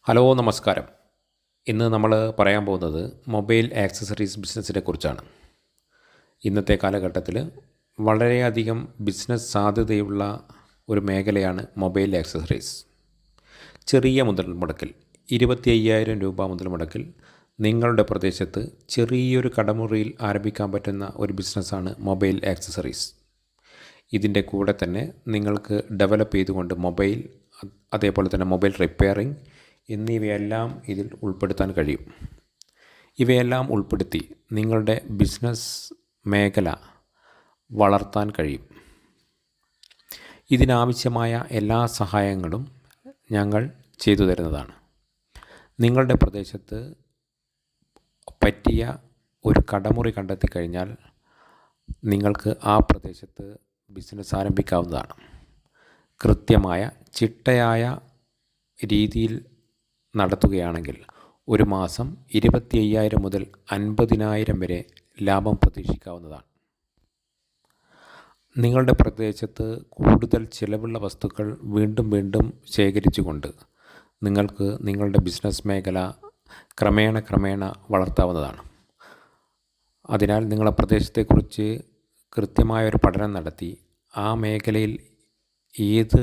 Hello നമസ്കാരം. ഇന്ന് നമ്മൾ പറയാൻ പോകുന്നത് മൊബൈൽ ആക്സസറീസ് ബിസിനസ്സിനെ കുറിച്ചാണ്. ഇന്നത്തെ കാലഘട്ടത്തിൽ വളരെയധികം ബിസിനസ് സാധ്യതയുള്ള ഒരു മേഖലയാണ് മൊബൈൽ ആക്സസറീസ്. ചെറിയ മുതൽ മുടക്കിൽ 25,000 രൂപ മുതൽ മുടക്കിൽ നിങ്ങളുടെ പ്രദേശത്ത് ചെറിയൊരു കടമുറിയിൽ ആരംഭിക്കാൻ പറ്റുന്ന ഒരു ബിസിനസ്സാണ് മൊബൈൽ ആക്സസറീസ്. ഇതിൻ്റെ കൂടെ തന്നെ നിങ്ങൾക്ക് ഡെവലപ്പ് ചെയ്തുകൊണ്ട് മൊബൈൽ, അതേപോലെ തന്നെ മൊബൈൽ റിപ്പയറിംഗ് എന്നിവയെല്ലാം ഇതിൽ ഉൾപ്പെടുത്താൻ കഴിയും. ഇവയെല്ലാം ഉൾപ്പെടുത്തി നിങ്ങളുടെ ബിസിനസ് മേഖല വളർത്താൻ കഴിയും. ഇതിനാവശ്യമായ എല്ലാ സഹായങ്ങളും ഞങ്ങൾ ചെയ്തു തരുന്നതാണ്. നിങ്ങളുടെ പ്രദേശത്ത് പറ്റിയ ഒരു കടമുറി കണ്ടെത്തി കഴിഞ്ഞാൽ നിങ്ങൾക്ക് ആ പ്രദേശത്ത് ബിസിനസ് ആരംഭിക്കാവുന്നതാണ്. കൃത്യമായ ചിട്ടയായ രീതിയിൽ നടത്തുകയാണെങ്കിൽ ഒരു മാസം 25,000 മുതൽ 50,000 വരെ ലാഭം പ്രതീക്ഷിക്കാവുന്നതാണ്. നിങ്ങളുടെ പ്രദേശത്ത് കൂടുതൽ ചിലവുള്ള വസ്തുക്കൾ വീണ്ടും വീണ്ടും ശേഖരിച്ചുകൊണ്ട് നിങ്ങൾക്ക് നിങ്ങളുടെ ബിസിനസ് മേഖല ക്രമേണ വളർത്താവുന്നതാണ്. അതിനാൽ നിങ്ങളുടെ പ്രദേശത്തെക്കുറിച്ച് കൃത്യമായൊരു പഠനം നടത്തി ആ മേഖലയിൽ ഏത്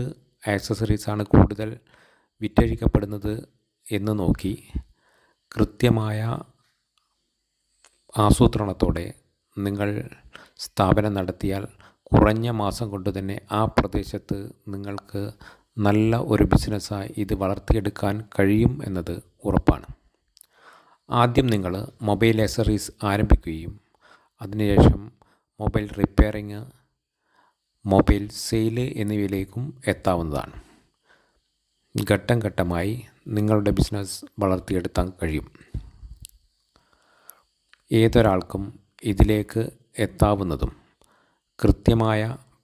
ആക്സസറീസാണ് കൂടുതൽ വിറ്റഴിക്കപ്പെടുന്നത് എന്ന് നോക്കി കൃത്യമായ ആസൂത്രണത്തോടെ നിങ്ങൾ സ്ഥാപനം നടത്തിയാൽ കുറഞ്ഞ മാസം കൊണ്ട് തന്നെ ആ പ്രദേശത്ത് നിങ്ങൾക്ക് നല്ല ഒരു ബിസിനസ്സായി ഇത് വളർത്തിയെടുക്കാൻ കഴിയും എന്നത് ഉറപ്പാണ്. ആദ്യം നിങ്ങൾ മൊബൈൽ ആക്സസറീസ് ആരംഭിക്കുകയും അതിനുശേഷം മൊബൈൽ റിപ്പയറിങ്, മൊബൈൽ സെയിൽ എന്നിവയിലേക്കും എത്താവുന്നതാണ്. ഘട്ടം ഘട്ടമായി നിങ്ങളുടെ ബിസിനസ് വളർത്തിയെടുക്കാൻ കഴിയും. ഏതൊരാൾക്കും ഇതിലേക്ക് എത്താവുന്നതും കൃത്യമായ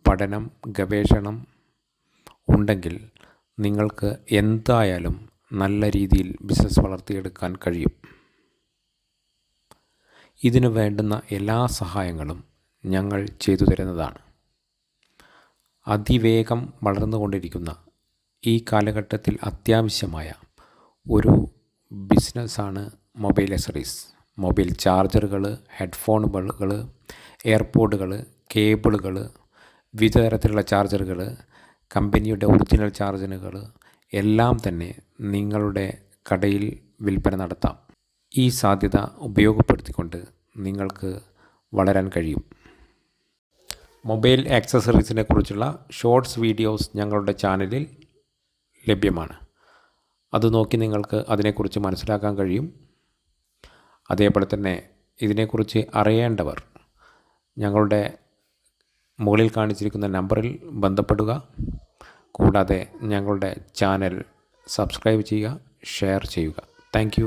പഠനം, ഗവേഷണം ഉണ്ടെങ്കിൽ നിങ്ങൾക്ക് എന്തായാലും നല്ല രീതിയിൽ ബിസിനസ് വളർത്തിയെടുക്കാൻ കഴിയും. ഇതിനു വേണ്ടുന്ന എല്ലാ സഹായങ്ങളും ഞങ്ങൾ ചെയ്തു തരുന്നതാണ്. അതിവേഗം വളർന്നുകൊണ്ടിരിക്കുന്ന ഈ കാലഘട്ടത്തിൽ അത്യാവശ്യമായ ഒരു ബിസിനസ്സാണ് മൊബൈൽ ആക്സസറീസ്. മൊബൈൽ ചാർജറുകൾ, ഹെഡ്ഫോണുകൾ, എയർപോഡുകൾ, കേബിളുകൾ, വിവിധ തരത്തിലുള്ള ചാർജറുകൾ, കമ്പനിയുടെ ഒറിജിനൽ ചാർജറുകൾ എല്ലാം തന്നെ നിങ്ങളുടെ കടയിൽ വിൽപ്പന നടത്താം. ഈ സാധ്യത ഉപയോഗപ്പെടുത്തിക്കൊണ്ട് നിങ്ങൾക്ക് വളരാൻ കഴിയും. മൊബൈൽ ആക്സസറീസിനെ കുറിച്ചുള്ള ഷോർട്സ് വീഡിയോസ് ഞങ്ങളുടെ ചാനലിൽ ലഭ്യമാണ്. അത് നോക്കി നിങ്ങൾക്ക് അതിനെക്കുറിച്ച് മനസ്സിലാക്കാൻ കഴിയും. അതേപോലെ തന്നെ ഇതിനെക്കുറിച്ച് അറിയേണ്ടവർ ഞങ്ങളുടെ മുകളിൽ കാണിച്ചിരിക്കുന്ന നമ്പറിൽ ബന്ധപ്പെടുക. കൂടാതെ ഞങ്ങളുടെ ചാനൽ സബ്സ്ക്രൈബ് ചെയ്യുക, ഷെയർ ചെയ്യുക. താങ്ക്